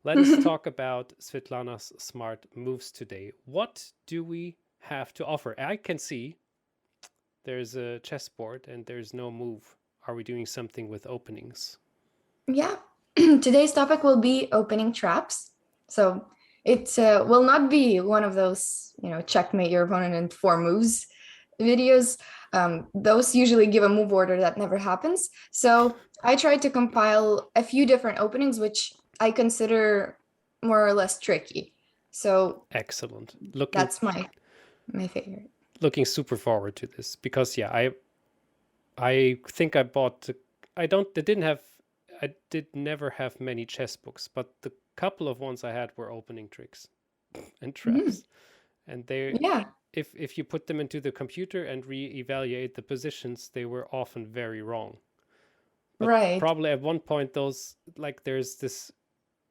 Let us talk about Svitlana's smart moves today. What do we have to offer? I can see there's a chessboard and there's no move. Are we doing something with openings? Yeah, today's topic will be opening traps. So it will not be one of those, checkmate your opponent in 4 moves videos. Those usually give a move order that never happens. So I tried to compile a few different openings, which I consider more or less tricky. So Excellent. that's my favorite. Looking super forward to this because I think I bought I did never have many chess books, but the couple of ones I had were opening tricks and traps. And they Yeah, if you put them into the computer and re-evaluate the positions, they were often very wrong. But right. probably at one point those like there's this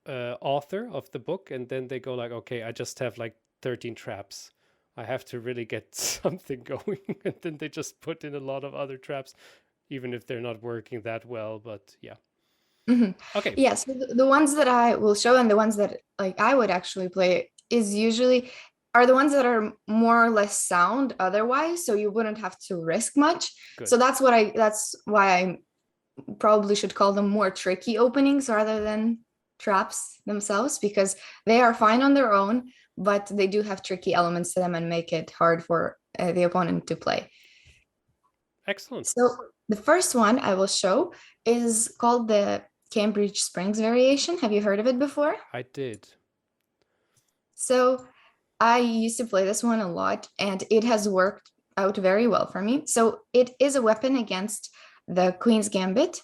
author of the book and then they go like, okay, I just have like 13 traps. I have to really get something going. And then they just put in a lot of other traps, even if they're not working that well. But yeah. Okay. Yeah, so the ones that I will show and the ones that like I would actually play is usually are the ones that are more or less sound otherwise, so you wouldn't have to risk much. Good. So that's why I probably should call them more tricky openings rather than traps themselves, because they are fine on their own, but they do have tricky elements to them and make it hard for the opponent to play. Excellent. So the first one I will show is called the Cambridge Springs variation. Have you heard of it before? I did. So I used to play this one a lot and it has worked out very well for me. So it is a weapon against the Queen's Gambit,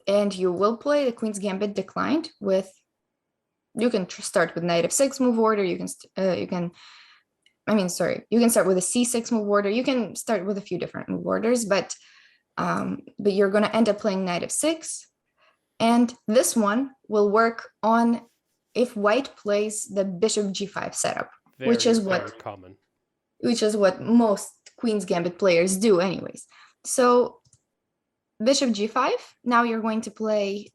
and you will play the Queen's Gambit declined with, you can start with knight f6 move order. You can start with a c6 move order. You can start with a few different move orders, but you're going to end up playing knight f6. And this one will work on if white plays the bishop g5 setup, which is common. Which is what most Queen's Gambit players do anyways. So bishop g5, now you're going to play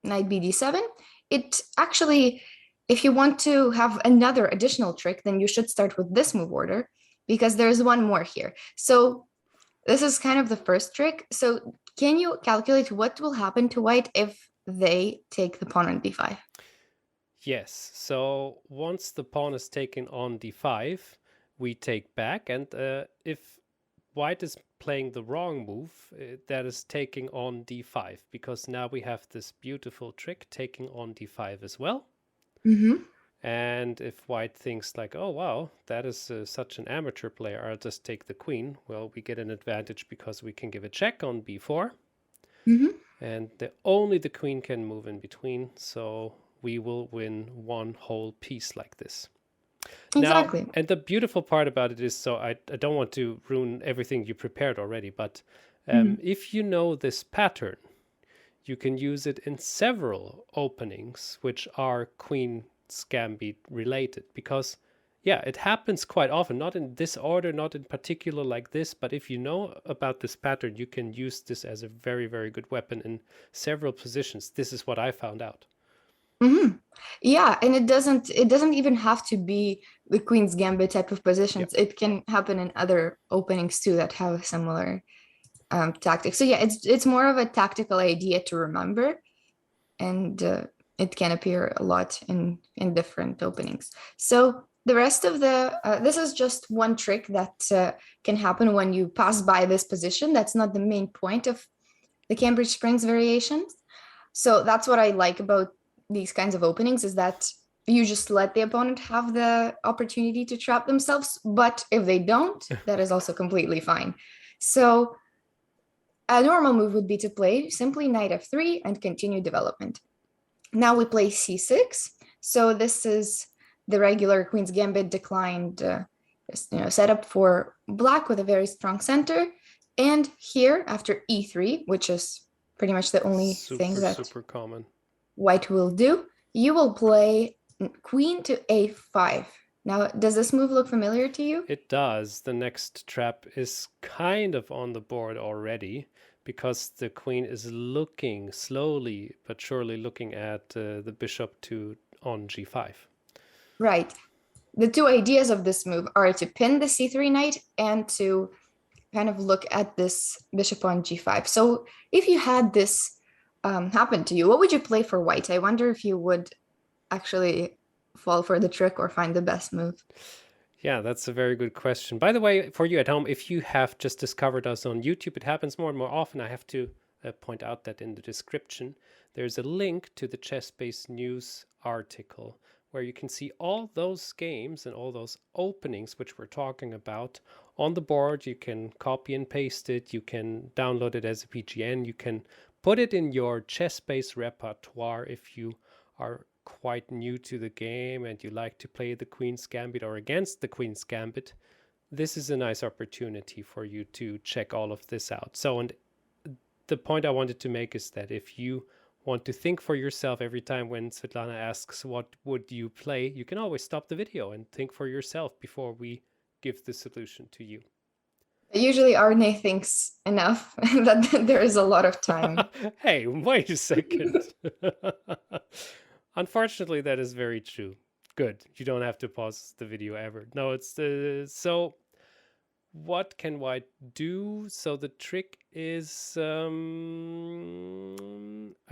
knight bd7. It actually, if you want to have another additional trick, then you should start with this move order, because there's one more here. So this is kind of the first trick. So can you calculate what will happen to white if they take the pawn on d5? Yes. So once the pawn is taken on d5, we take back. And if white is playing the wrong move, that is taking on d5, because now we have this beautiful trick taking on d5 as well. And if white thinks like, oh, wow, that is such an amateur player, I'll just take the queen. Well, we get an advantage because we can give a check on b4. And only the queen can move in between. So we will win one whole piece like this. Exactly. Now, and the beautiful part about it is, so I don't want to ruin everything you prepared already, but if you know this pattern, you can use it in several openings which are Queen's Gambit related, because yeah, it happens quite often, not in this order, not in particular like this, but if you know about this pattern, you can use this as a very, very good weapon in several positions. This is what I found out. Yeah, and it doesn't even have to be the Queen's Gambit type of positions. It can happen in other openings too that have similar tactics. So yeah, it's more of a tactical idea to remember, and it can appear a lot in different openings. So the rest of this is just one trick that can happen when you pass by this position. That's not the main point of the Cambridge Springs variations. So that's what I like about these kinds of openings, is that you just let the opponent have the opportunity to trap themselves. But if they don't, that is also completely fine. So a normal move would be to play simply knight f3 and continue development. Now we play c6. So this is the regular Queen's Gambit declined setup for black with a very strong center. And here, after e3, which is pretty much the only thing that super common, white will do, you will play queen to a5. Now, does this move look familiar to you? It does. The next trap is kind of on the board already, because the queen is looking slowly but surely looking at the bishop to on g5. Right. The two ideas of this move are to pin the c3 knight and to kind of look at this bishop on g5. So if you had this happen to you, what would you play for white? I wonder if you would actually fall for the trick or find the best move. Yeah, that's a very good question. By the way, for you at home, if you have just discovered us on YouTube, it happens more and more often. I have to point out that in the description, there's a link to the ChessBase news article where you can see all those games and all those openings which we're talking about on the board. You can copy and paste it. You can download it as a PGN. You can put it in your ChessBase repertoire if you are quite new to the game and you like to play the Queen's Gambit or against the Queen's Gambit. This is a nice opportunity for you to check all of this out. So, and the point I wanted to make is that if you want to think for yourself every time when Svitlana asks what would you play, you can always stop the video and think for yourself before we give the solution to you. Usually Arne thinks enough that there is a lot of time. Hey, wait a second. Unfortunately, that is very true. Good. You don't have to pause the video ever. No, it's so what can white do? So the trick is, I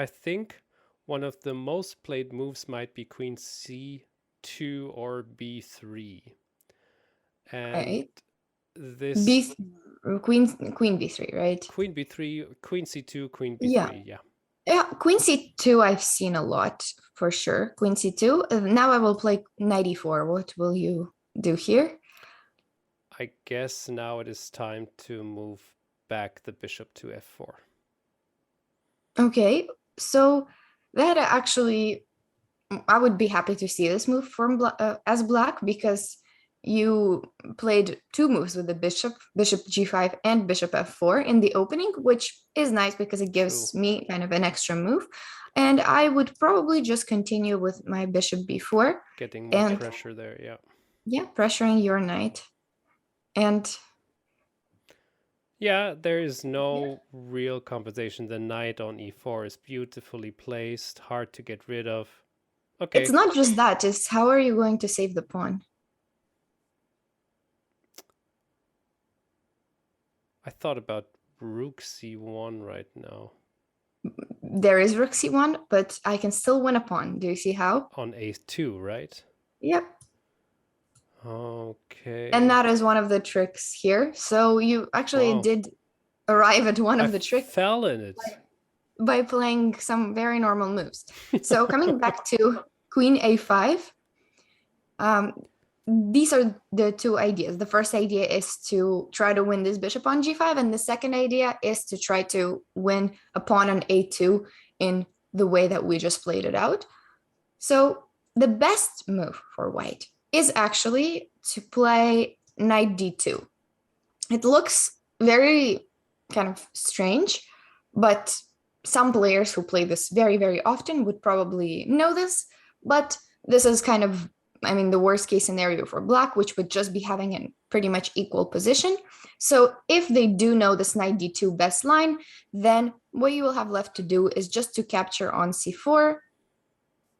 think one of the most played moves might be queen c2 or b3. And Right. this queen b3, right? Queen b3, queen c2, queen b3, yeah. Yeah, queen c2 I've seen a lot for sure. Queen c2. Now I will play knight e4. What will you do here? I guess now it is time to move back the bishop to f4. Okay, so that actually, I would be happy to see this move from as black, because you played two moves with the bishop g5 and bishop f4 in the opening, which is nice because it gives me kind of an extra move. And I would probably just continue with my bishop b4. Getting more pressure there, yeah. Yeah, pressuring your knight. And yeah, there is no real compensation. The knight on e4 is beautifully placed, hard to get rid of. Okay. It's not just that, it's how are you going to save the pawn? I thought about rook c1 right now. There is rook c1, but I can still win a pawn. Do you see how? On a2, right? Yep. Okay. And that is one of the tricks here. So you actually did arrive at one of the tricks. Fell in it. By playing some very normal moves. So coming back to queen a5, these are the two ideas. The first idea is to try to win this bishop on g5, and the second idea is to try to win a pawn on a2 in the way that we just played it out. So the best move for white is actually to play knight d2. It looks very kind of strange, but some players who play this very, very often would probably know this, but this is kind of, I mean, the worst case scenario for black, which would just be having a pretty much equal position. So if they do know this knight d2 best line, then what you will have left to do is just to capture on c4.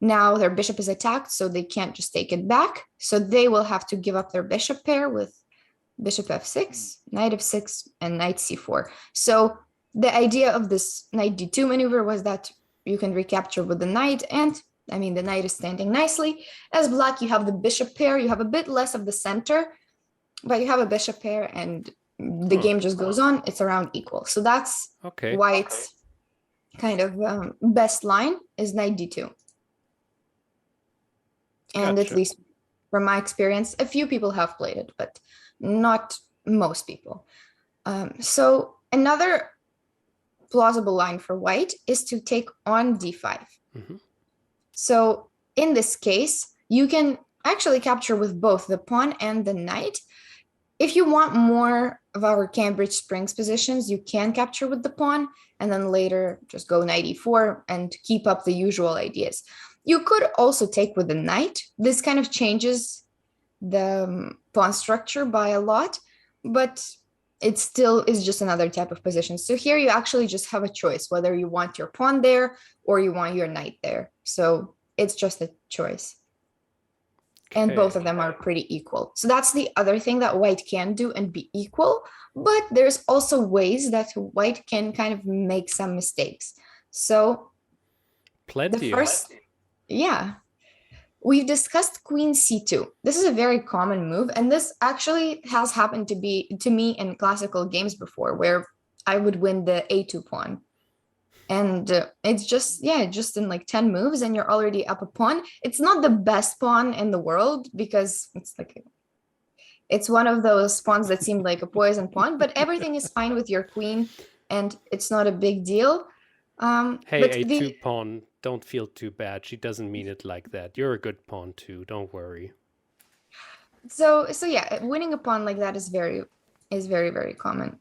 Now their bishop is attacked, so they can't just take it back. So they will have to give up their bishop pair with bishop f6, knight f6, and knight c4. So the idea of this knight d2 maneuver was that you can recapture with the knight, and I mean, the knight is standing nicely. As black, you have the bishop pair. You have a bit less of the center, but you have a bishop pair, and the game just goes on. It's around equal. So that's white's kind of best line is knight d2. And at least from my experience, a few people have played it, but not most people. So another plausible line for white is to take on d5. Mm-hmm. So in this case, you can actually capture with both the pawn and the knight. If you want more of our Cambridge Springs positions, you can capture with the pawn and then later just go knight e4 and keep up the usual ideas. You could also take with the knight. This kind of changes the pawn structure by a lot, but it still is just another type of position. So here you actually just have a choice whether you want your pawn there or you want your knight there. So it's just a choice. And both of them are pretty equal. So that's the other thing that white can do and be equal. But there's also ways that white can kind of make some mistakes. So plenty. The first, yeah. We've discussed queen c2. This is a very common move, and this actually has happened to me in classical games before, where I would win the a2 pawn. And it's just in like 10 moves and you're already up a pawn. It's not the best pawn in the world because it's one of those pawns that seem like a poison pawn, but everything is fine with your queen and it's not a big deal. Hey, a2 pawn, don't feel too bad. She doesn't mean it like that. You're a good pawn too. Don't worry. So yeah, winning a pawn like that is very, very common.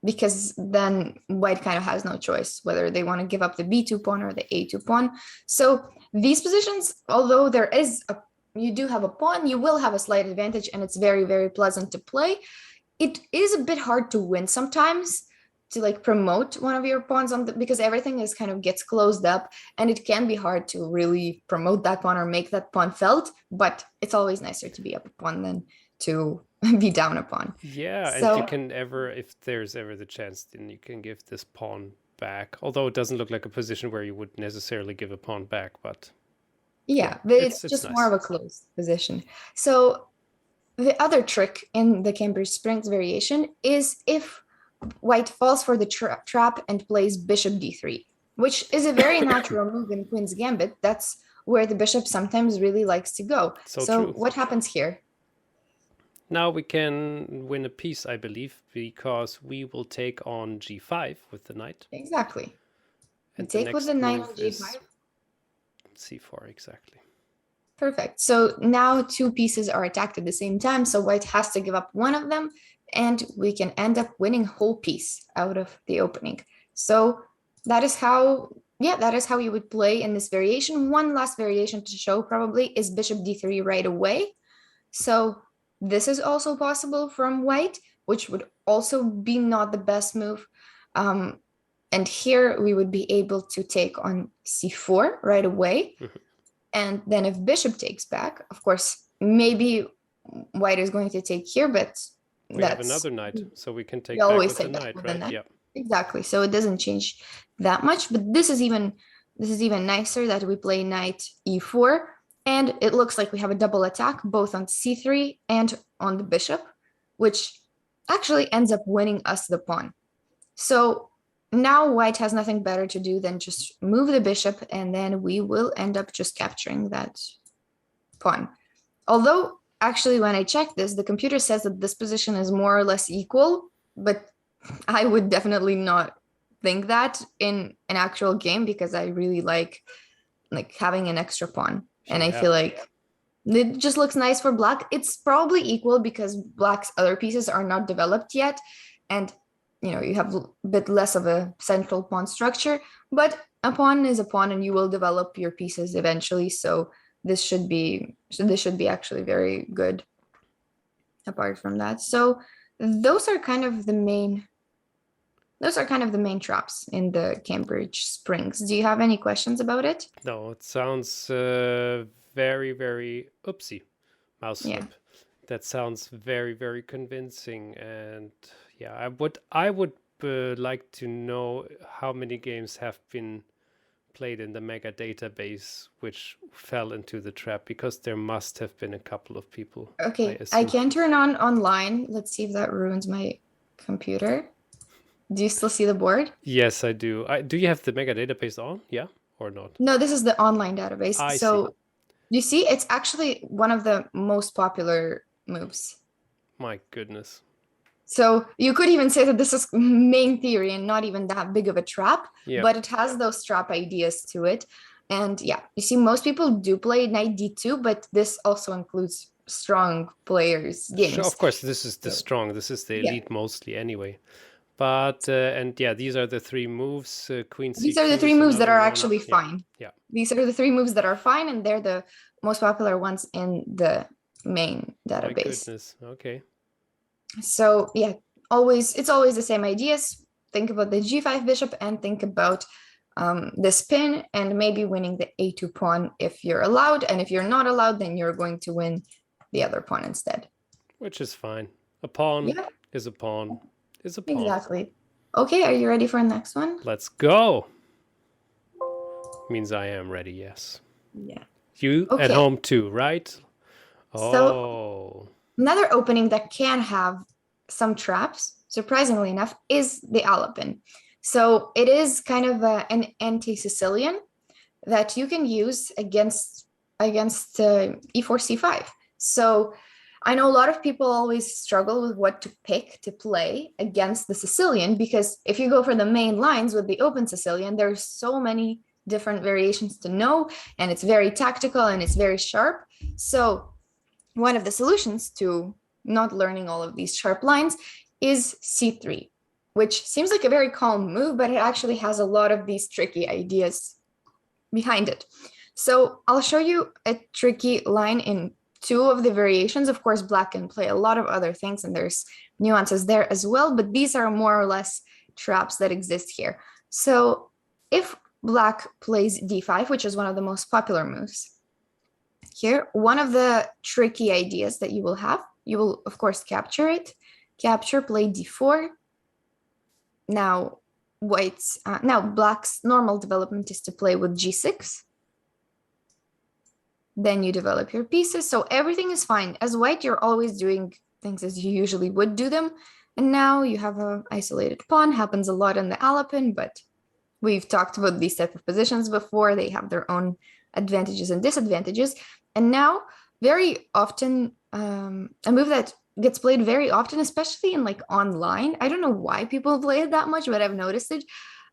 Because then white kind of has no choice whether they want to give up the b2 pawn or the a2 pawn. So these positions, although you do have a pawn, you will have a slight advantage and it's very, very pleasant to play. It is a bit hard to win sometimes, to like promote one of your pawns because everything is kind of gets closed up and it can be hard to really promote that pawn or make that pawn felt, but it's always nicer to be up a pawn than to be down a pawn. Yeah, so, and you can if there's ever the chance, then you can give this pawn back. Although it doesn't look like a position where you would necessarily give a pawn back, but yeah, but it's just nice. More of a closed position. So the other trick in the Cambridge Springs variation is if white falls for the trap and plays bishop d3, which is a very natural move in Queen's Gambit. That's where the bishop sometimes really likes to go. So what happens here? Now we can win a piece, I believe, because we will take on g5 with the knight. Exactly. And take with the knight on g5. c4, exactly. Perfect. So now two pieces are attacked at the same time, so white has to give up one of them, and we can end up winning whole piece out of the opening. So that is how you would play in this variation. One last variation to show probably is bishop d3 right away. So this is also possible from white, which would also be not the best move. And here we would be able to take on c4 right away. And then if bishop takes back, of course, maybe white is going to take here, but we have another knight, so we can take back with the knight, right? Yeah. Exactly. So it doesn't change that much, but this is even nicer that we play knight e4. And it looks like we have a double attack, both on c3 and on the bishop, which actually ends up winning us the pawn. So now white has nothing better to do than just move the bishop, and then we will end up just capturing that pawn. Although, actually, when I checked this, the computer says that this position is more or less equal, but I would definitely not think that in an actual game because I really like having an extra pawn. And I feel like it just looks nice for black. It's probably equal because black's other pieces are not developed yet. And, you have a bit less of a central pawn structure. But a pawn is a pawn and you will develop your pieces eventually. So this should be actually very good apart from that. So those are kind of the main traps in the Cambridge Springs. Do you have any questions about it? No, it sounds very, very oopsie, mouse flip. Yeah. That sounds very, very convincing. And yeah, I would like to know how many games have been played in the mega database which fell into the trap, because there must have been a couple of people. Okay, I can turn on online. Let's see if that ruins my computer. Do you still see the board? Yes, I do. Do you have the mega database on? Yeah, or not? No, this is the online database. So you see, it's actually one of the most popular moves. My goodness. So you could even say that this is main theory and not even that big of a trap, but it has those trap ideas to it. And yeah, you see, most people do play knight d2, but this also includes strong players' games. Sure, of course, this is the strong. This is the elite mostly anyway. But, and yeah, these are the three moves. Queen C2. These are the three moves that are actually fine. Yeah. These are the three moves that are fine, and they're the most popular ones in the main database. My goodness. Okay. So yeah, it's always the same ideas. Think about the g5 bishop and think about this pin and maybe winning the a2 pawn if you're allowed. And if you're not allowed, then you're going to win the other pawn instead. Which is fine. A pawn is a pawn is a pawn. Exactly. Okay, are you ready for the next one? Let's go. Means I am ready, yes. Yeah. You at home too, right? Oh. So another opening that can have some traps, surprisingly enough, is the alapan. So it is kind of an anti-Sicilian that you can use against e4, c5. So I know a lot of people always struggle with what to pick to play against the Sicilian, because if you go for the main lines with the open Sicilian, there's so many different variations to know, and it's very tactical and it's very sharp. So one of the solutions to not learning all of these sharp lines is c3, which seems like a very calm move, but it actually has a lot of these tricky ideas behind it. So I'll show you a tricky line in two of the variations. Of course, black can play a lot of other things and there's nuances there as well, but these are more or less traps that exist here. So if black plays d5, which is one of the most popular moves here, one of the tricky ideas that you will have, you will of course capture it, play d4. Now black's normal development is to play with g6. Then you develop your pieces, so everything is fine. As white, you're always doing things as you usually would do them. And now you have an isolated pawn, happens a lot in the alapan, but we've talked about these type of positions before. They have their own advantages and disadvantages. And now, very often, a move that gets played very often, especially in like online. I don't know why people play it that much, but I've noticed it.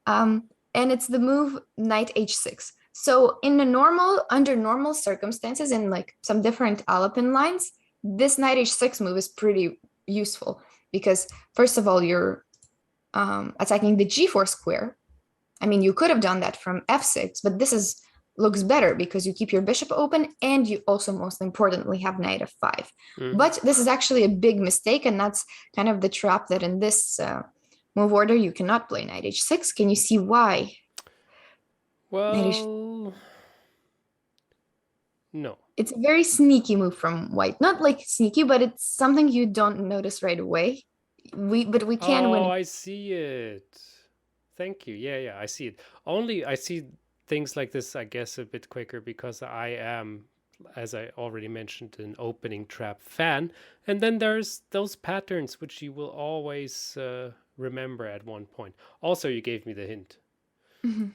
And it's the move knight h6. So under normal circumstances, in like some different alapan lines, this knight h6 move is pretty useful because first of all, you're attacking the g4 square. I mean, you could have done that from f6, but this looks better because you keep your bishop open and you also, most importantly, have knight f5. But this is actually a big mistake, and that's kind of the trap that in this move order you cannot play knight h6. Can you see why? Well, no. It's a very sneaky move from white. Not like sneaky, but it's something you don't notice right away. But we can win. Oh, I see it. Thank you. Yeah, I see it. Only I see things like this, I guess, a bit quicker because I am, as I already mentioned, an opening trap fan. And then there's those patterns which you will always remember at one point. Also, you gave me the hint.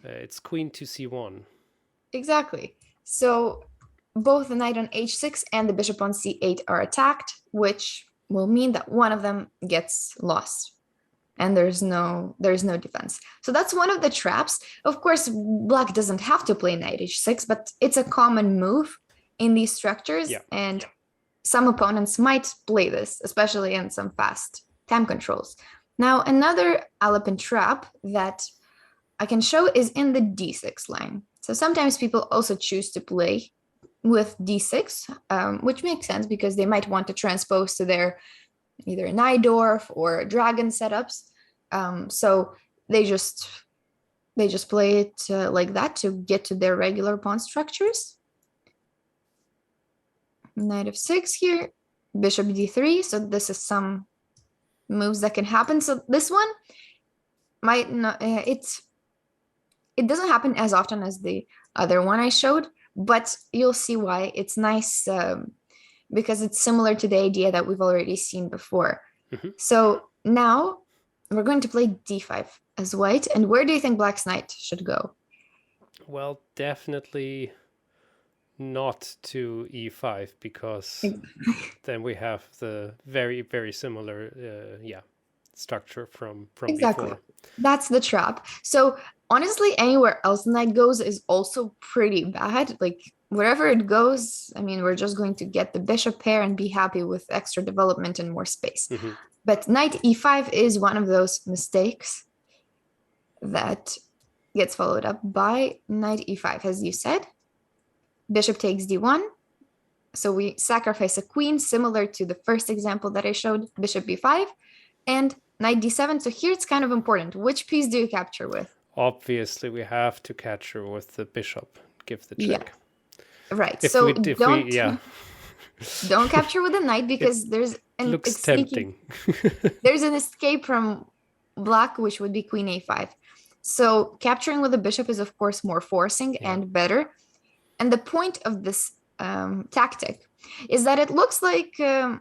It's queen to c1. Exactly. So both the knight on h6 and the bishop on c8 are attacked, which will mean that one of them gets lost. And there's no defense. So that's one of the traps. Of course, black doesn't have to play knight h6, but it's a common move in these structures. And some opponents might play this, especially in some fast time controls. Now, another alapan trap that I can show is in the d6 line. So sometimes people also choose to play with d6, which makes sense because they might want to transpose to their either Najdorf or dragon setups. So they just play it like that to get to their regular pawn structures. Knight f6 here, bishop d3. So this is some moves that can happen. So this one might not, it doesn't happen as often as the other one I showed, but you'll see why. It's nice because it's similar to the idea that we've already seen before. So now we're going to play d5 as white. And where do you think black's knight should go? Well, definitely not to e5 because then we have the very, very similar structure from before. That's the trap. So honestly, anywhere else the knight goes is also pretty bad. Like wherever it goes, I mean, we're just going to get the bishop pair and be happy with extra development and more space. But knight e5 is one of those mistakes that gets followed up by knight e5, as you said. Bishop takes d1. So we sacrifice a queen, similar to the first example that I showed, bishop b5, and knight d7. So here it's kind of important. Which piece do you capture with? Obviously, we have to catch her with the bishop. Give the Yeah, check. right. If So we, yeah, don't capture with a knight, because there's an looks tempting. there's an escape from black, which would be queen a5. So capturing with a bishop is of course more forcing and better. And the point of this tactic is that it looks like the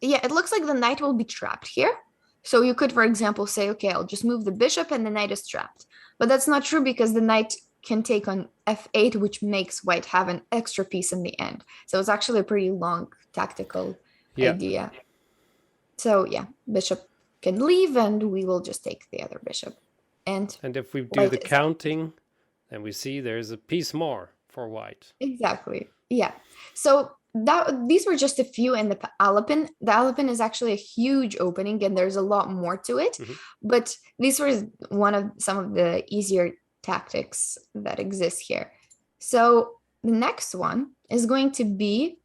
knight will be trapped here. So you could, for example, say, okay, I'll just move the bishop and the knight is trapped. But that's not true, because the knight can take on f8, which makes white have an extra piece in the end. So it's actually a pretty long tactical idea. So yeah, bishop can leave and we will just take the other bishop. And if we do the counting, then we see there's a piece more for white. Exactly. Yeah. So these were just a few in the alapan. The alapan is actually a huge opening and there's a lot more to it. But these were some of the easier tactics that exist here. So the next one is going to be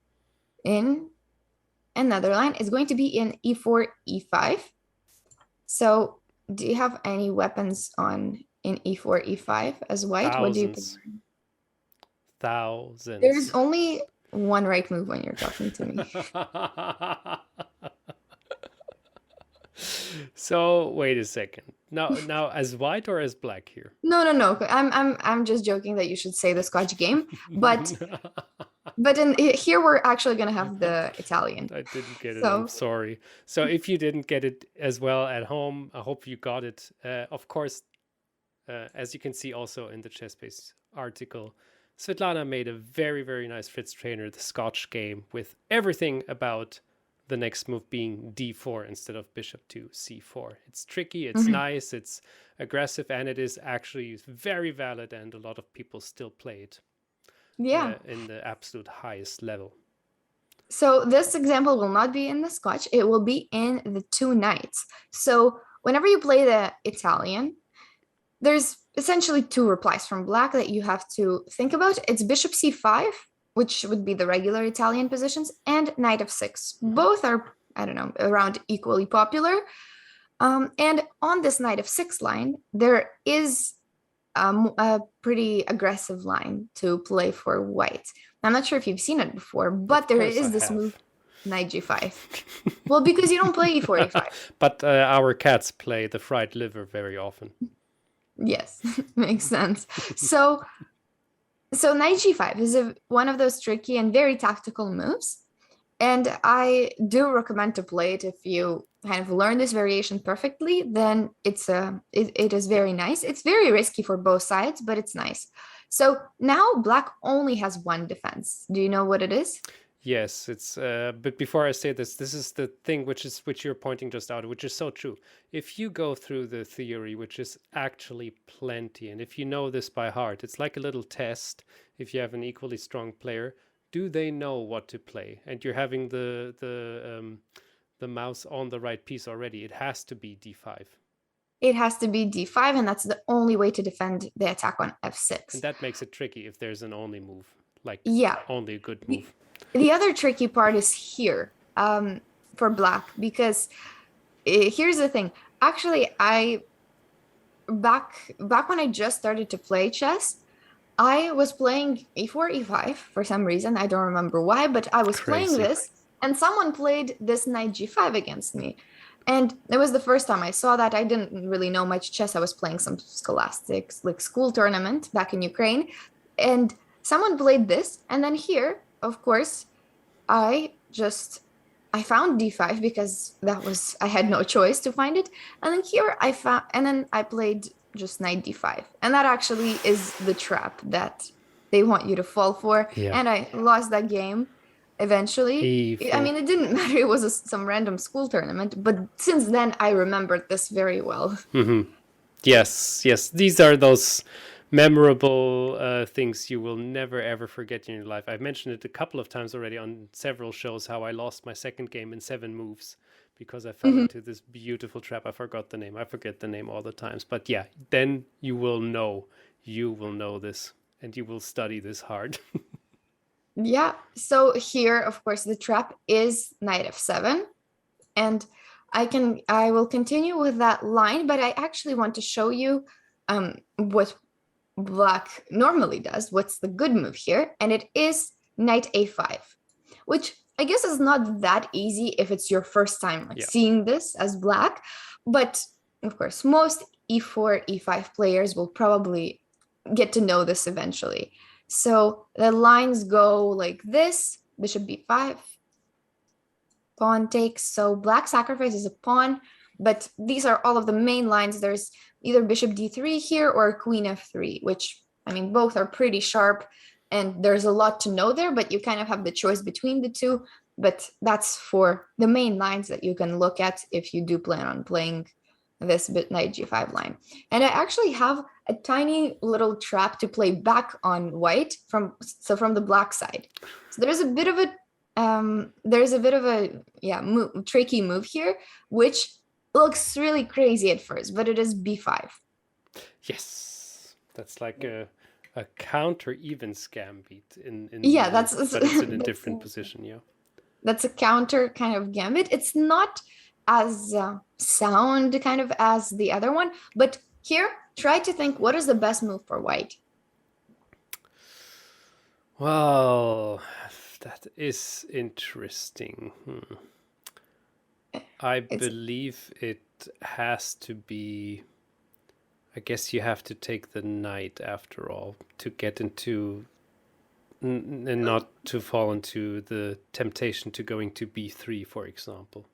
in another line. It's going to be in e4, e5. So do you have any weapons on in e4, e5 as white? Thousands. What do you prefer? Thousands. There's only one right move when you're talking to me. So wait a second. Now as white or as black here? No. I'm just joking that you should say the Scotch game, but here we're actually gonna have the Italian. I didn't get it. I'm sorry. So if you didn't get it as well at home, I hope you got it. Of course, as you can see also in the ChessBase article, Svitlana made a very, very nice Fritz Trainer, the Scotch game, with everything about the next move being d4 instead of bishop to c4. It's tricky, it's nice, it's aggressive, and it is actually very valid, and a lot of people still play it in the absolute highest level. So this example will not be in the Scotch, it will be in the two knights. So whenever you play the Italian, there's essentially two replies from black that you have to think about. It's bishop c5, which would be the regular Italian positions, and knight f6. Both are, I don't know, around equally popular. And on this knight f6 line, there is a pretty aggressive line to play for white. I'm not sure if you've seen it before, but there is this move, knight g5. Well, because you don't play e4, e5. But our cats play the fried liver very often. Yes, makes sense. So knight g5 is one of those tricky and very tactical moves. And I do recommend to play it if you kind of learn this variation perfectly, then it is very nice. It's very risky for both sides, but it's nice. So now black only has one defense. Do you know what it is? Yes, it's but before I say this is the thing which you're pointing just out, which is so true. If you go through the theory, which is actually plenty, and if you know this by heart, it's like a little test. If you have an equally strong player, do they know what to play? And you're having the mouse on the right piece already. It has to be d5. It has to be d5, and that's the only way to defend the attack on f6. And that makes it tricky if there's an only move, like only a good move. The other tricky part is here for black, because here's the thing. Actually, back when I just started to play chess, I was playing e4, e5 for some reason. I don't remember why, but I was playing this, and someone played this knight g5 against me. And it was the first time I saw that. I didn't really know much chess. I was playing some scholastics, like school tournament back in Ukraine. And someone played this, and then here, of course, I found d5 because I had no choice to find it. And then here I played just knight d5. And that actually is the trap that they want you to fall for. Yeah. And I lost that game eventually. I mean, it didn't matter. It was some random school tournament. But since then, I remembered this very well. Yes. These are those memorable things you will never ever forget in your life. I've mentioned it a couple of times already on several shows, how I lost my second game in 7 moves because I fell into this beautiful trap. I forgot the name. I forget the name all the times. But yeah, then you will know this, and you will study this hard. Yeah. So here, of course, the trap is knight f7. And I will continue with that line, but I actually want to show you what black normally does. What's the good move here? And it is knight a5, which I guess is not that easy if it's your first time seeing this as black. But of course, most e4, e5 players will probably get to know this eventually. So the lines go like this: bishop b5, pawn takes. So black sacrifices a pawn, but these are all of the main lines. There's either bishop d3 here or queen f3, which, I mean, both are pretty sharp, and there's a lot to know there, but you kind of have the choice between the two. But that's for the main lines that you can look at if you do plan on playing this knight g5 line. And I actually have a tiny little trap to play back on white from the black side. So there's a bit of a tricky move here, which looks really crazy at first, but it is b5. Yes, that's like a counter evens gambit in but it's in a different position. Yeah, that's a counter kind of gambit. It's not as sound kind of as the other one, but here try to think, what is the best move for white? Well, that is interesting. I believe it has to be, I guess you have to take the knight after all to get into, and not to fall into the temptation to going to b3, for example,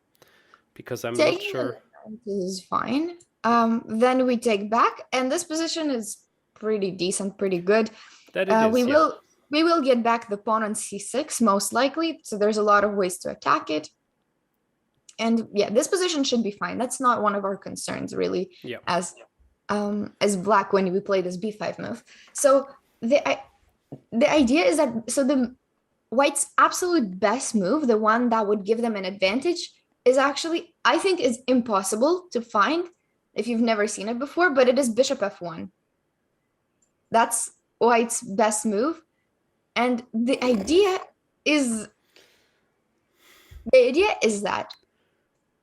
because I'm not sure. This is fine. Then we take back, and this position is pretty decent, pretty good. That it is, we will get back the pawn on c6 most likely, so there's a lot of ways to attack it. And yeah, this position should be fine. That's not one of our concerns really, as black when we play this b5 move. So the idea is that, so the white's absolute best move, the one that would give them an advantage, is actually, I think, is impossible to find if you've never seen it before, but it is bishop f1. That's white's best move. And the idea is that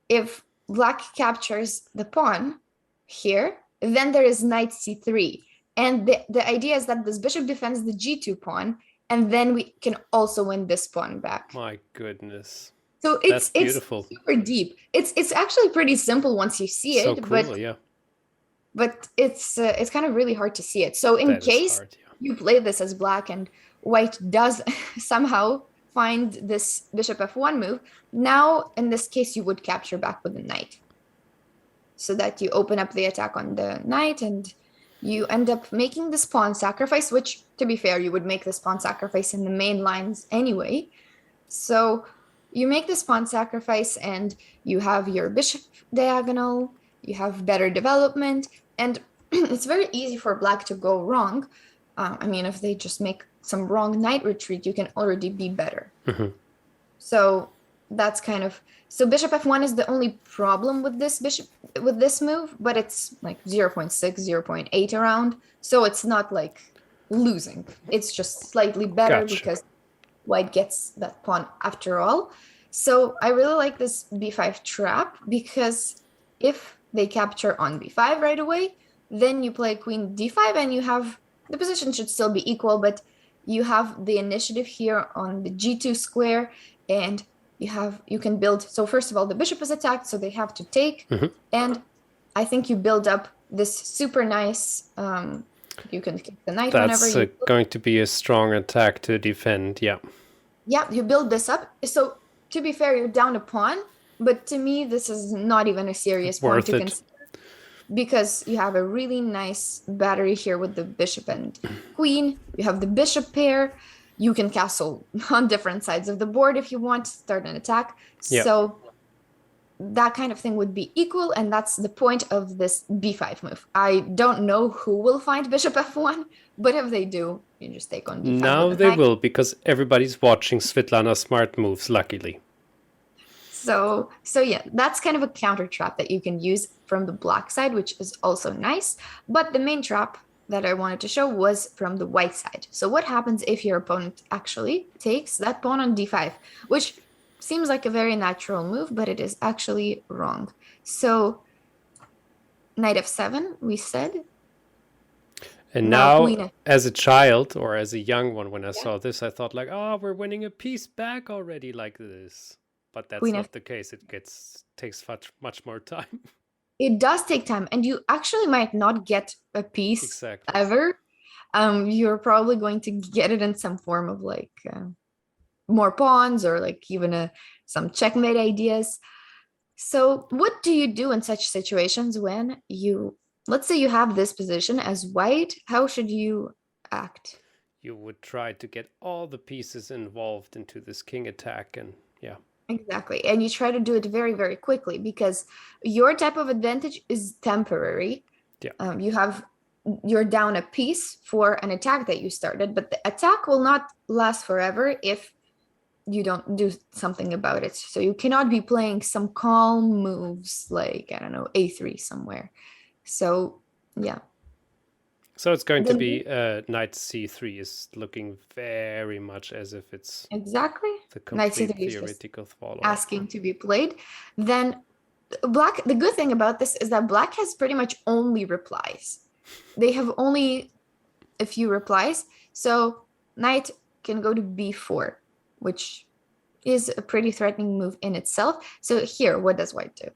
if black captures the pawn here, then there is knight c3. And the idea is that this bishop defends the g2 pawn, and then we can also win this pawn back. My goodness. So it's super deep. It's actually pretty simple once you see it, but it's kind of really hard to see it. So in case you play this as black and white does somehow find this bishop f1 move, now in this case you would capture back with the knight, so that you open up the attack on the knight, and you end up making this pawn sacrifice, which, to be fair, you would make this pawn sacrifice in the main lines anyway. So you make this pawn sacrifice, and you have your bishop diagonal, you have better development, and it's very easy for black to go wrong. I mean, if they just make some wrong knight retreat, you can already be better. So that's kind of, so bishop f1 is the only problem with this move, but it's like 0.6, 0.8 around. So it's not like losing. It's just slightly better because white gets that pawn after all. So I really like this b5 trap, because if they capture on b5 right away, then you play queen d5, and you have, the position should still be equal, but you have the initiative here on the g2 square, and you can build. So first of all, the bishop is attacked, so they have to take, and I think you build up this super nice, you can kick the knight whenever you... That's going to be a strong attack to defend, Yeah, you build this up. So to be fair, you're down a pawn, but to me, this is not even a serious pawn to consider, because you have a really nice battery here with the bishop and queen. You have the bishop pair. You can castle on different sides of the board if you want to start an attack. So that kind of thing would be equal, and that's the point of this b5 move. I don't know who will find bishop f1, but if they do, you just take on b5. Now they will, because everybody's watching Svitlana Smart Moves, luckily. So yeah, that's kind of a counter trap that you can use from the black side, which is also nice. But the main trap that I wanted to show was from the white side. So what happens if your opponent actually takes that pawn on d5, which seems like a very natural move, but it is actually wrong. So knight f7, we said. And now as a child or as a young one, when I saw this, I thought like, oh, we're winning a piece back already like this. But that's not the case. It takes much more time. It does take time, and you actually might not get a piece ever. You're probably going to get it in some form of like more pawns or like even some checkmate ideas. So what do you do in such situations when let's say you have this position as white? How should you act? You would try to get all the pieces involved into this king attack, and yeah. Exactly. And you try to do it very, very quickly because your type of advantage is temporary. Yeah. You're down a piece for an attack that you started, but the attack will not last forever if you don't do something about it. So you cannot be playing some calm moves like, I don't know, a3 somewhere. So yeah. So it's going to be knight c3 is looking very much as if it's exactly the complete theoretical fallout. Asking to be played. Then black, the good thing about this is that black has pretty much only replies. They have only a few replies. So knight can go to b4, which is a pretty threatening move in itself. So here, what does white do?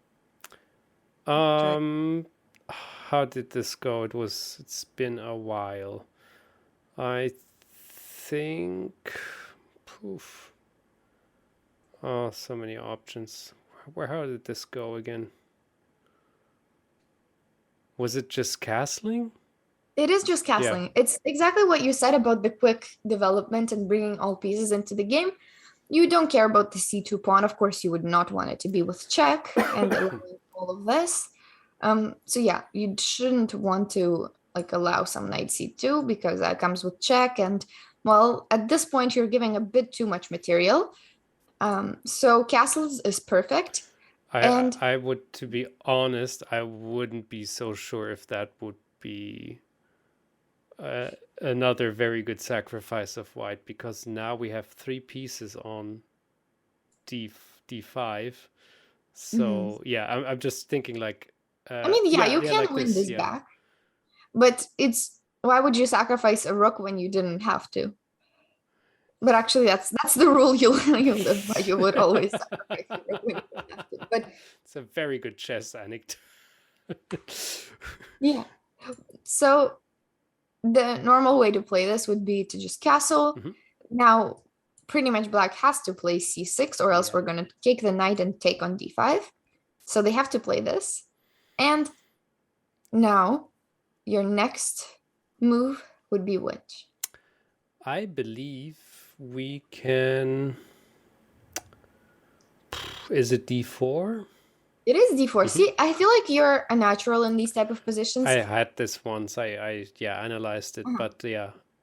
How did this go? It's been a while. I think poof. Oh, so many options. How did this go again? Was it just castling? It is just castling. Yeah. It's exactly what you said about the quick development and bringing all pieces into the game. You don't care about the c2 pawn. Of course, you would not want it to be with check and all of this. So yeah, you shouldn't want to like allow some knight c2 because that comes with check. And well, at this point, you're giving a bit too much material. So castles is perfect. I would, to be honest, I wouldn't be so sure if that would be another very good sacrifice of white, because now we have 3 pieces on d5. So yeah, I'm just thinking like. I mean, you can like win this back, but why would you sacrifice a rook when you didn't have to? But actually, that's the rule you'll live by. You would always sacrifice a rook when you didn't have to. But it's a very good chess anecdote. Yeah. So the normal way to play this would be to just castle. Now, pretty much black has to play c6, or else we're going to take the knight and take on d5. So they have to play this. And now your next move would be which? I believe we can. Is it d4? It is d4. See, I feel like you're a natural in these type of positions. I had this once. I analyzed it, but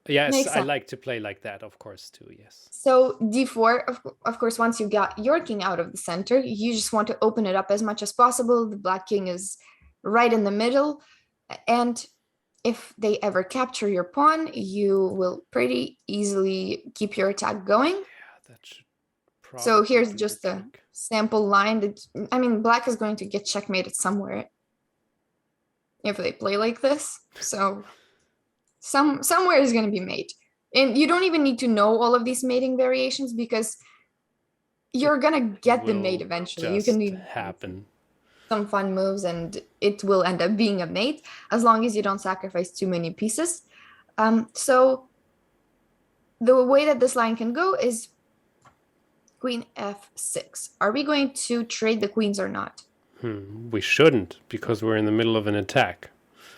yes, I like to play like that, of course, too. Yes. So d4, of course, once you got your king out of the center, you just want to open it up as much as possible. The black king is right in the middle, and if they ever capture your pawn, you will pretty easily keep your attack going. Yeah, that should probably. So here's just a sample line that, I mean, black is going to get checkmated somewhere if they play like this. So somewhere is going to be mate. And you don't even need to know all of these mating variations because you're going to get the mate eventually. You can happen some fun moves and it will end up being a mate as long as you don't sacrifice too many pieces. So the way that this line can go is queen f6. Are we going to trade the queens or not? We shouldn't, because we're in the middle of an attack.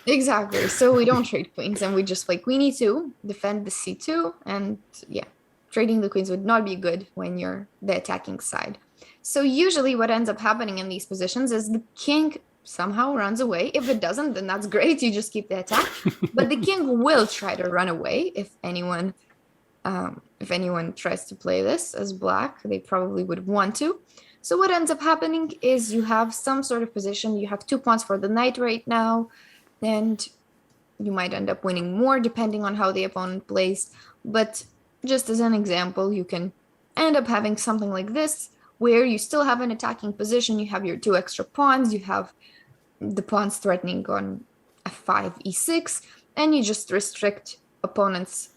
Exactly. So we don't trade queens and we just play queen e2, defend the c2, and yeah, trading the queens would not be good when you're the attacking side. So usually what ends up happening in these positions is the king somehow runs away. If it doesn't, then that's great. You just keep the attack. But the king will try to run away if anyone tries to play this as black. They probably would want to. So what ends up happening is you have some sort of position. You have 2 pawns for the knight right now, and you might end up winning more depending on how the opponent plays. But just as an example, you can end up having something like this, square, you still have an attacking position. You have your 2 extra pawns. You have the pawns threatening on f5, e6, and you just restrict opponents.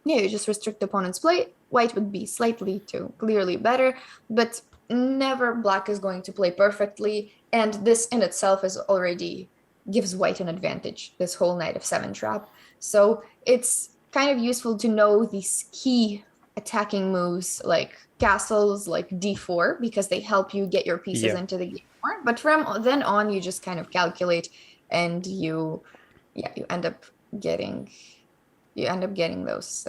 Yeah, you just restrict opponent's play. White would be slightly to clearly better, but never black is going to play perfectly. And this in itself is already gives white an advantage, this whole knight of 7 trap. So it's kind of useful to know these key attacking moves like castles, like d4, because they help you get your pieces into the game more. But from then on, you just kind of calculate, and you end up getting those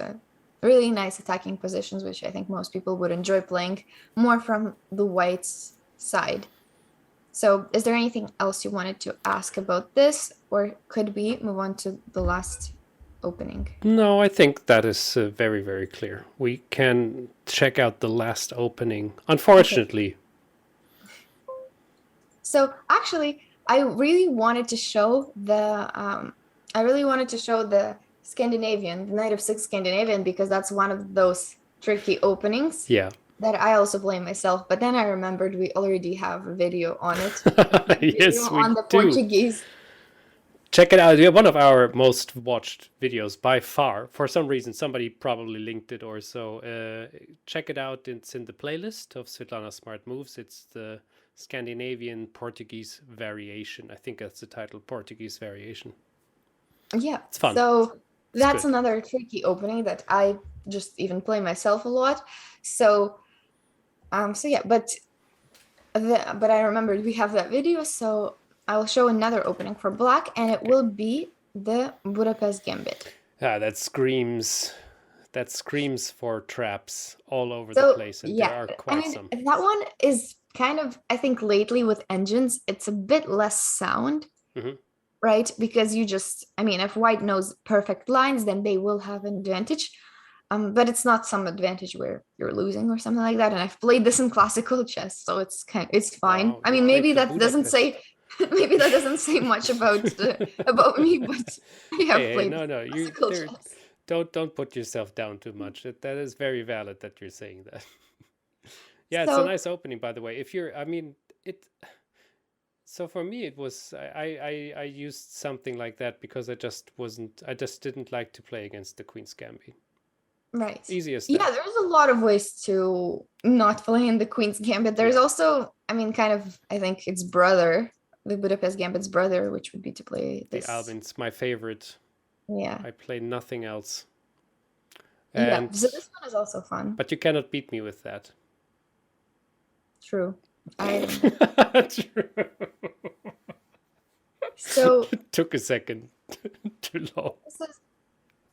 really nice attacking positions, which I think most people would enjoy playing more from the white's side. So is there anything else you wanted to ask about this, or could we move on to the last opening? No, I think that is very, very clear. We can check out the last opening, unfortunately. Okay. So actually, I really wanted to show the Scandinavian, the Knight of 6 Scandinavian, because that's one of those tricky openings. Yeah. That I also play myself, but then I remembered we already have a video on it. Yes, we on the do. Portuguese. Check it out. Yeah, one of our most watched videos by far. For some reason, somebody probably linked it or so. Check it out. It's in the playlist of Svitlana Smart Moves. It's the Scandinavian Portuguese variation. I think that's the title, Portuguese variation. Yeah, it's fun. So that's another tricky opening that I just even play myself a lot. So yeah, but I remembered we have that video, so I'll show another opening for black, and it will be the Budapest gambit. Yeah, that screams for traps all over the place, and there are quite some. That one is kind of, I think lately with engines, it's a bit less sound. Right? Because if white knows perfect lines, then they will have an advantage. But it's not some advantage where you're losing or something like that. And I've played this in classical chess, so it's fine. Wow, maybe that doesn't say much about me, but I have played. No, chess. Don't put yourself down too much. That is very valid that you're saying that. Yeah, it's a nice opening, by the way. So for me, it was I used something like that because I just didn't like to play against the Queen's Gambit. Right. Easiest. Yeah, there's a lot of ways to not play in the Queen's Gambit. There's also, I think its brother, the Budapest Gambit's brother, which would be to play this. The Albin's my favorite. Yeah. I play nothing else. So this one is also fun. But you cannot beat me with that. True. True. So it took a second. Too long.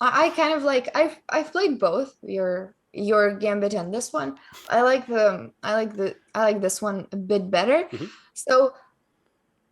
I kind of like I've played both your gambit and this one. I like this one a bit better. So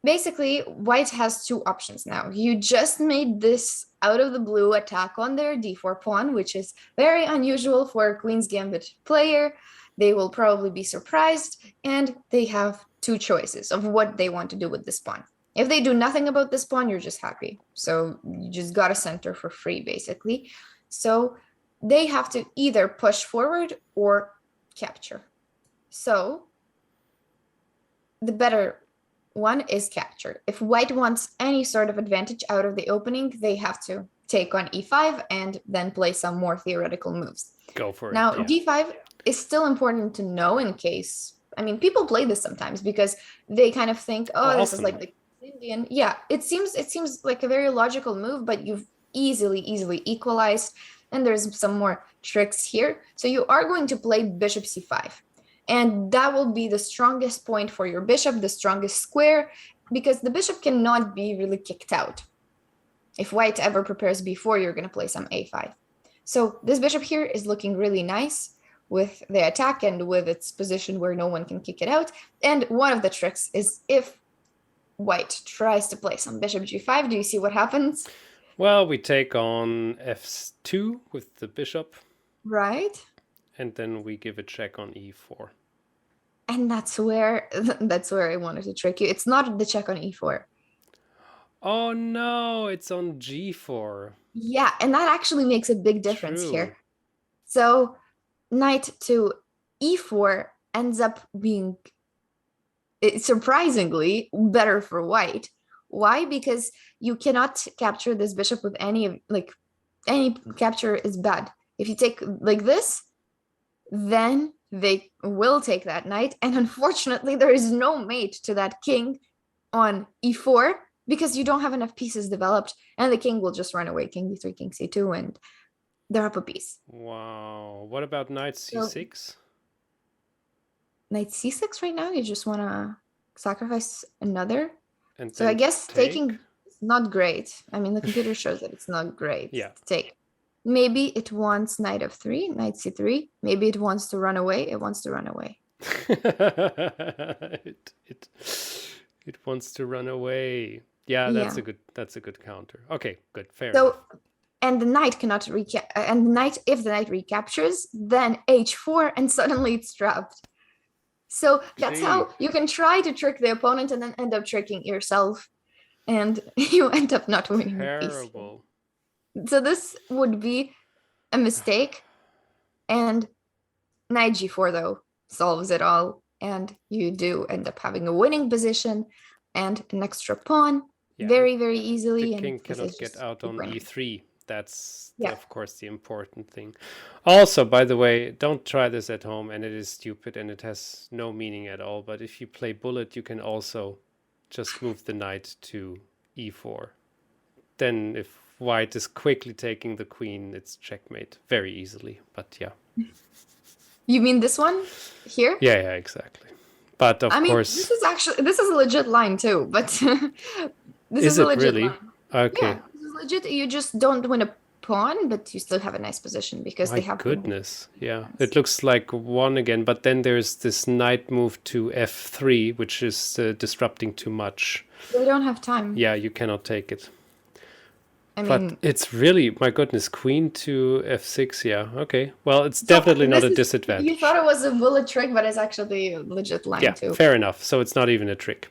basically, white has 2 options now. You just made this out of the blue attack on their d4 pawn, which is very unusual for a Queen's Gambit player. They will probably be surprised, and they have 2 choices of what they want to do with this pawn. If they do nothing about this pawn, you're just happy. So you just got a center for free, basically. So they have to either push forward or capture. So the better one is capture. If white wants any sort of advantage out of the opening, they have to take on e5 and then play some more theoretical moves. Go for it. Now, d5 is still important to know in case, people play this sometimes because they kind of think, this is like the Indian. Yeah, it seems like a very logical move, but you've easily equalized, and there's some more tricks here. So you are going to play bishop c5, and that will be the strongest point for your bishop, the strongest square, because the bishop cannot be really kicked out. If white ever prepares b4, you're going to play some a5. So this bishop here is looking really nice with the attack and with its position where no one can kick it out. And one of the tricks is if white tries to play some bishop g5, do you see what happens? Well, we take on f2 with the bishop. Right. And then we give a check on e4. And that's where I wanted to trick you. It's not the check on e4. Oh no, it's on g4. Yeah, and that actually makes a big difference here. So knight to e4 ends up being surprisingly better for white. Why? Because you cannot capture this bishop with any capture is bad. If you take like this, then they will take that knight, and unfortunately there is no mate to that king on e4 because you don't have enough pieces developed, and the king will just run away, king d3, king c2, and they're up a piece. Wow. What about knight c6? So, knight c6 right now, you just want to sacrifice another. And so I guess taking is not great. I mean, the computer shows that it's not great to take. Maybe it wants knight f3, knight c3. Maybe it wants to run away. It wants to run away. It wants to run away. Yeah, that's a good counter. Okay, good, fair enough. And the knight cannot if the knight recaptures, then h4, and suddenly it's trapped. So that's how you can try to trick the opponent and then end up tricking yourself, and you end up not winning. Terrible. So this would be a mistake, and knight g4 though solves it all, and you do end up having a winning position and an extra pawn very, very easily. The king cannot get out on e3. That's of course the important thing. Also, by the way, don't try this at home, and it is stupid and it has no meaning at all. But if you play bullet, you can also just move the knight to e4. Then if white is quickly taking the queen, it's checkmate very easily. But yeah. You mean this one here? Yeah, exactly. But of course, this is a legit line too. But this is a legit line. Okay. Yeah, this is legit. You just don't win a pawn, but you still have a nice position because they have. My goodness, yeah. It looks like one again, but then there's this knight move to f3, which is disrupting too much. They don't have time. Yeah, you cannot take it. But it's really, my goodness, queen to f6, yeah, okay. Well, it's definitely not a disadvantage. You thought it was a bullet trick, but it's actually a legit line too. Yeah, fair enough. So it's not even a trick.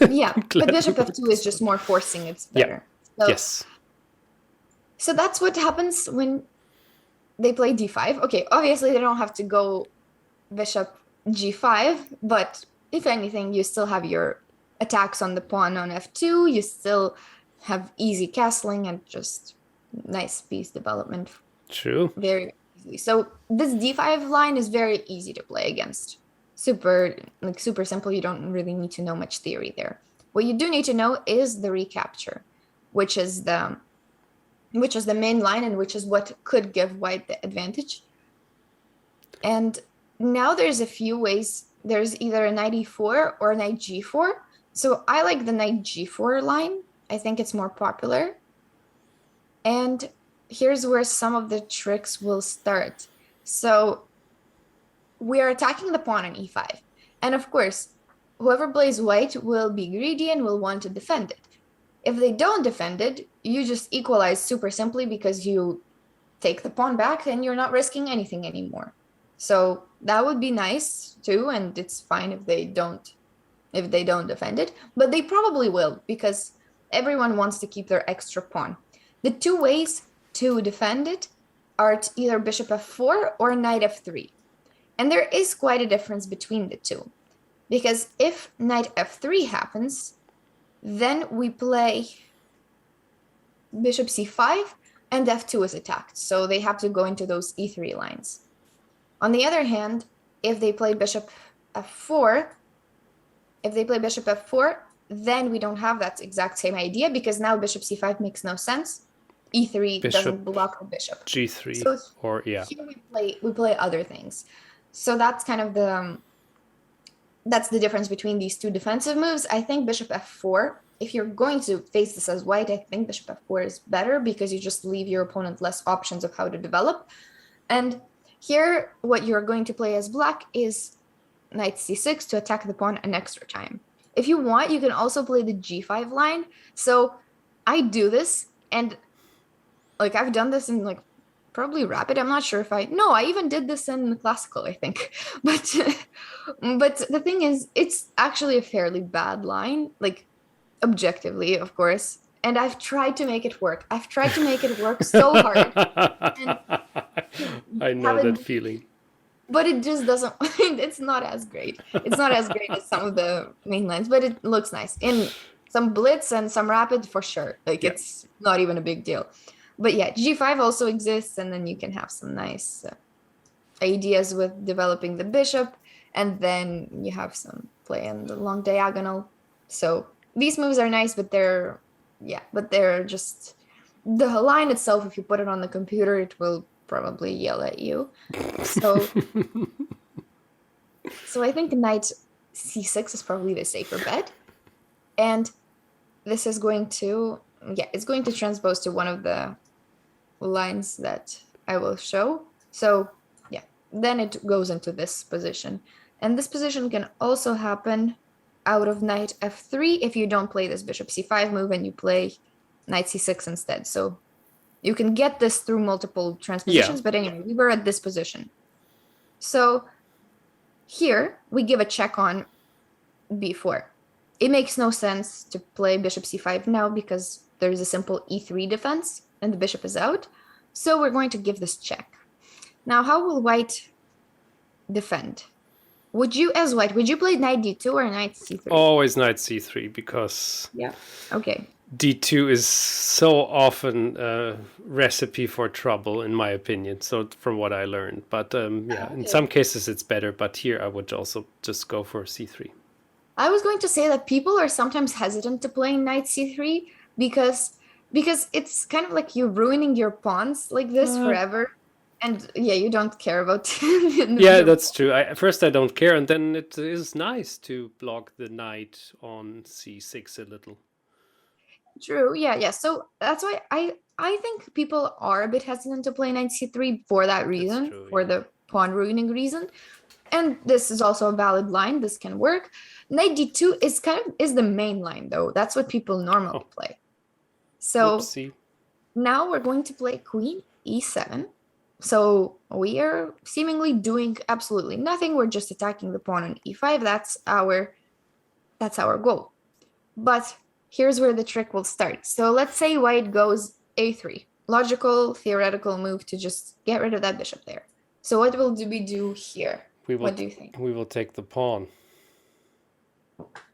Yeah, but bishop f2 is just more forcing, it's better. Yeah. Yes. So that's what happens when they play d5. Okay, obviously they don't have to go bishop g5, but if anything, you still have your attacks on the pawn on f2, you still have easy castling and just nice piece development. True. Very easily. So this d5 line is very easy to play against. Super simple. You don't really need to know much theory there. What you do need to know is the recapture, which is the main line and which is what could give white the advantage. And now there's a few ways. There's either a knight e4 or a knight g4. So I like the knight g4 line. I think it's more popular. And here's where some of the tricks will start. So we are attacking the pawn on e5. And of course, whoever plays white will be greedy and will want to defend it. If they don't defend it, you just equalize super simply because you take the pawn back and you're not risking anything anymore. So that would be nice too, and it's fine if they don't defend it, but they probably will because everyone wants to keep their extra pawn. The two ways to defend it are either bishop f4 or knight f3. And there is quite a difference between the two. Because if knight f3 happens, then we play bishop c5 and f2 is attacked. So they have to go into those e3 lines. On the other hand, if they play bishop f4, then we don't have that exact same idea because now bishop c5 makes no sense. E3 doesn't block the bishop. G3 so here we play other things. So that's kind of that's the difference between these two defensive moves. I think bishop f4, if you're going to face this as white, I think bishop f4 is better because you just leave your opponent less options of how to develop. And here, what you're going to play as black is knight c6 to attack the pawn an extra time. If you want, you can also play the g5 line. So I do this, and I've done this in probably rapid. I'm not sure if I even did this in classical, I think. But the thing is, it's actually a fairly bad line, objectively, of course. And I've tried to make it work. I've tried to make it work so hard. And I know that feeling. but it just doesn't, it's not as great. It's not as great as some of the main lines, but it looks nice. In some blitz and some rapid for sure. Like it's not even a big deal. But yeah, G5 also exists, and then you can have some nice ideas with developing the bishop, and then you have some play on the long diagonal. So these moves are nice, but they're just, the line itself, if you put it on the computer, it will probably yell at you. So I think knight c6 is probably the safer bet. And this is going to, it's going to transpose to one of the lines that I will show. So yeah, then it goes into this position. And this position can also happen out of knight f3 if you don't play this bishop c5 move and you play knight c6 instead. So you can get this through multiple transpositions, but anyway, we were at this position. So here we give a check on b4. It makes no sense to play bishop c5 now because there's a simple e3 defense and the bishop is out. So we're going to give this check. Now, how will white defend? Would you, as white, would you play knight d2 or knight c3? Always knight c3 because okay. d2 is so often a recipe for trouble, in my opinion. So from what I learned, but in some cases it's better. But here I would also just go for c3. I was going to say that people are sometimes hesitant to playing knight c3 because it's kind of like you're ruining your pawns like this forever. And you don't care about that's true. First I don't care, and then it is nice to block the knight on c6 a little. True. Yeah. So that's why I think people are a bit hesitant to play knight c3 for that reason, true, for the pawn ruining reason. And this is also a valid line. This can work. Knight d2 is the main line though. That's what people normally play. So now we're going to play queen e7. So we are seemingly doing absolutely nothing. We're just attacking the pawn on e5. That's our goal. But here's where the trick will start. So let's say white goes a3. Logical, theoretical move to just get rid of that bishop there. So what will we do here? What do you think? We will take the pawn.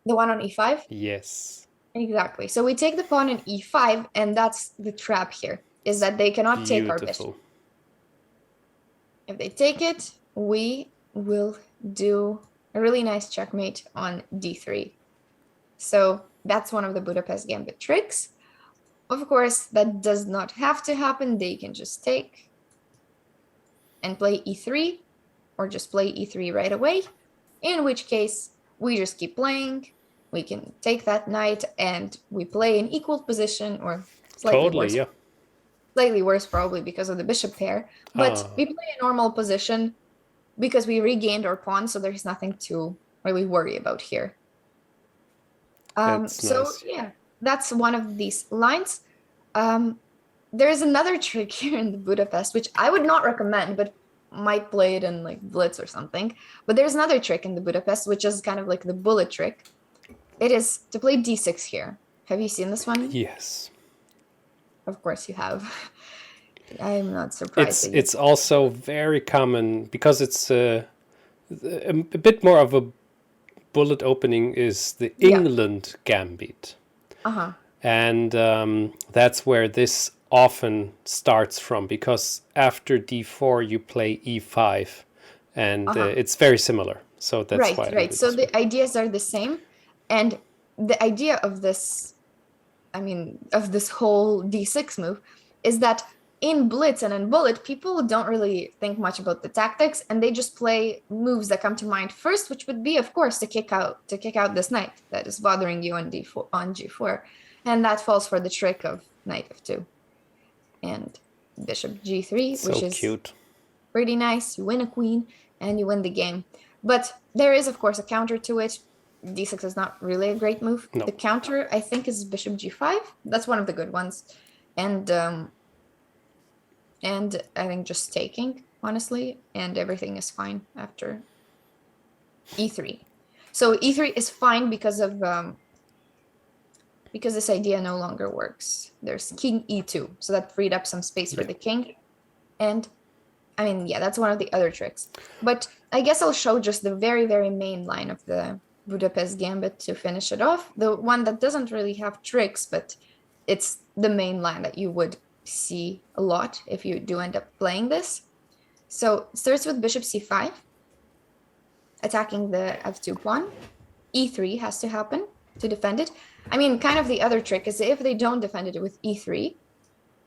The one on e5? Yes. Exactly. So we take the pawn on e5, and that's the trap here, is that they cannot take our bishop. If they take it, we will do a really nice checkmate on d3. So that's one of the Budapest gambit tricks. Of course, that does not have to happen. They can just take and play e3, or just play e3 right away, in which case we just keep playing. We can take that knight and we play in equal position, or slightly worse. Slightly worse probably because of the bishop pair, but we play a normal position because we regained our pawn, so there's nothing to really worry about here. Nice. That's one of these lines. There is another trick here in the Budapest, which I would not recommend, but might play it in like Blitz or something. But there's another trick in the Budapest, which is kind of like the bullet trick. It is to play d6 here. Have you seen this one? Yes. Of course you have. I'm not surprised. It's also very common because it's a bit more of a bullet opening is the England gambit. And that's where this often starts from, because after d4 you play e5, and it's very similar. So that's why. Right. So the ideas are the same, and the idea of this, of this whole d6 move, is that in Blitz and in Bullet, people don't really think much about the tactics, and they just play moves that come to mind first, which would be, of course, to kick out this knight that is bothering you on g4, and that falls for the trick of knight f2 and bishop g3, which is cute. Pretty nice. You win a queen and you win the game. But there is, of course, a counter to it. d6 is not really a great move. No. The counter, I think, is bishop g5. That's one of the good ones. And I think just taking, honestly, and everything is fine after e3. So e3 is fine because of because this idea no longer works. There's king e2, so that freed up some space for the king. And I mean, yeah, that's one of the other tricks. But I guess I'll show just the very, very main line of the Budapest gambit to finish it off. The one that doesn't really have tricks, but it's the main line that you would see a lot if you do end up playing this. So it starts with bishop c5, attacking the f2 pawn. e3 has to happen to defend it. I mean, kind of the other trick is if they don't defend it with e3,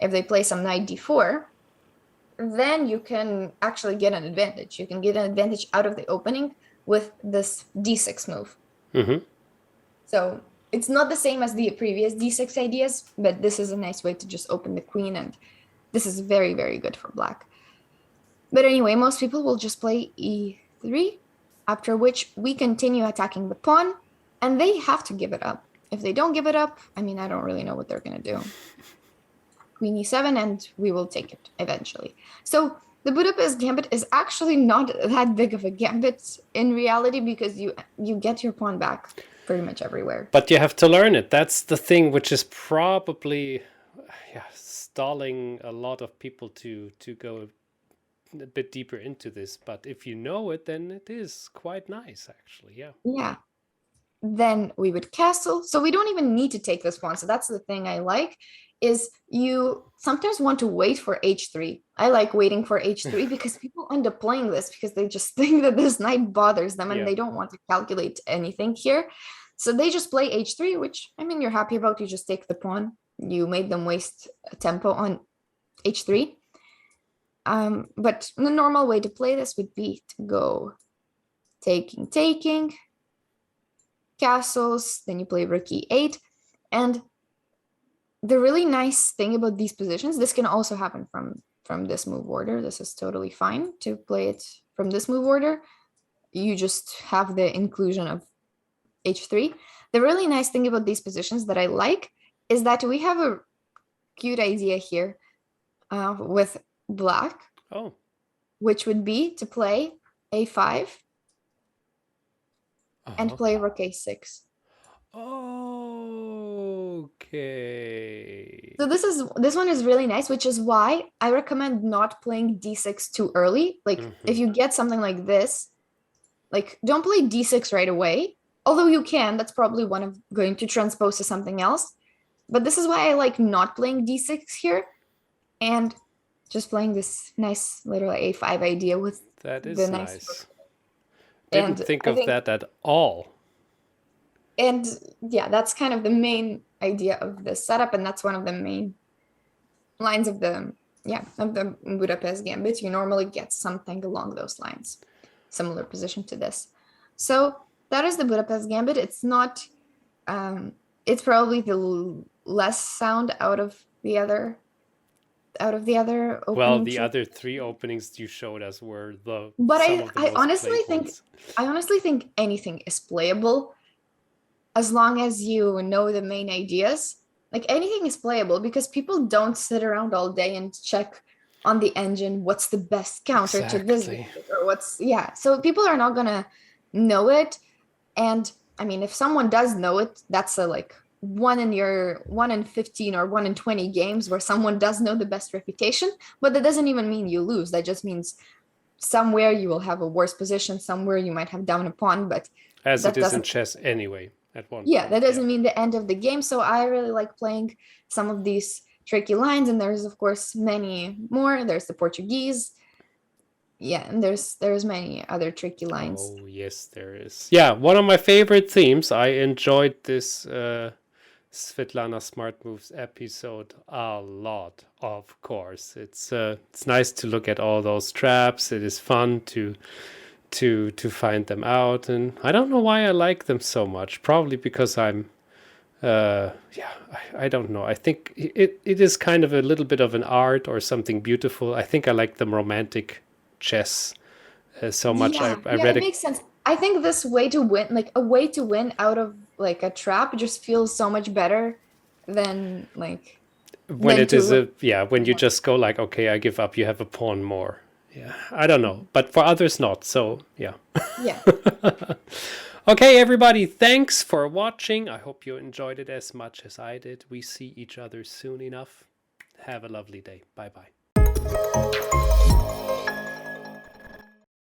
if they play some knight d4, then you can actually get an advantage. You can get an advantage out of the opening with this d6 move. Mm-hmm. So it's not the same as the previous d6 ideas, but this is a nice way to just open the queen, and this is very, very good for black. But anyway, most people will just play e3, after which we continue attacking the pawn, and they have to give it up. If they don't give it up, I mean, I don't really know what they're going to do. Queen e7, and we will take it eventually. So the Budapest gambit is actually not that big of a gambit in reality, because you get your pawn back pretty much everywhere. But you have to learn it. That's the thing, which is probably stalling a lot of people to go a bit deeper into this. But if you know it, then it is quite nice, actually. Yeah. Yeah. Then we would castle. So we don't even need to take this pawn. So that's the thing I like, is you sometimes want to wait for h3. I like waiting for h3 because people end up playing this because they just think that this knight bothers them, and they don't want to calculate anything here. So they just play h3, which, I mean, you're happy about. You just take the pawn. You made them waste tempo on h3. But the normal way to play this would be to go taking, castles, then you play rook e8. And the really nice thing about these positions, this can also happen from this move order. This is totally fine to play it from this move order. You just have the inclusion of h3. The really nice thing about these positions that I like is that we have a cute idea here with black, which would be to play a5 and play rook a6. Okay. So this one is really nice, which is why I recommend not playing d6 too early. Like if you get something like this, like don't play d6 right away. Although you can, that's probably one of going to transpose to something else. But this is why I like not playing d6 here and just playing this nice little a5 idea with that is the nice. Didn't think of that at all. And yeah, that's kind of the main idea of the setup, and that's one of the main lines of the Budapest gambit. You normally get something along those lines, similar position to this. So that is the Budapest gambit. It's not, it's probably the less sound out of the other openings. Well, the other three openings you showed us were the. But I honestly think anything is playable as long as you know the main ideas. Like anything is playable because people don't sit around all day and check on the engine what's the best counter to this or what's so people are not gonna know it. And I mean, if someone does know it, that's a like 1 in 15 or 1 in 20 games where someone does know the best reputation. But that doesn't even mean you lose. That just means somewhere you will have a worse position, somewhere you might have down a pawn, but as it is in chess anyway. At one point, that doesn't mean the end of the game. So I really like playing some of these tricky lines, and there's of course many more. There's the Portuguese, and there's many other tricky lines. Oh yes, there is. Yeah, one of my favorite themes. I enjoyed this Svitlana Smart Moves episode a lot. Of course, it's nice to look at all those traps. It is fun to find them out, and I don't know why I like them so much. Probably because I'm I don't know. I think it is kind of a little bit of an art or something beautiful. I think I like the romantic chess so much. I read it makes sense. I think this way to win, like a way to win out of like a trap, just feels so much better than like when it is when you just go like, okay, I give up, you have a pawn more. Yeah, I don't know, but for others not. So yeah. Okay, everybody, thanks for watching. I hope you enjoyed it as much as I did. We see each other soon enough. Have a lovely day. Bye-bye.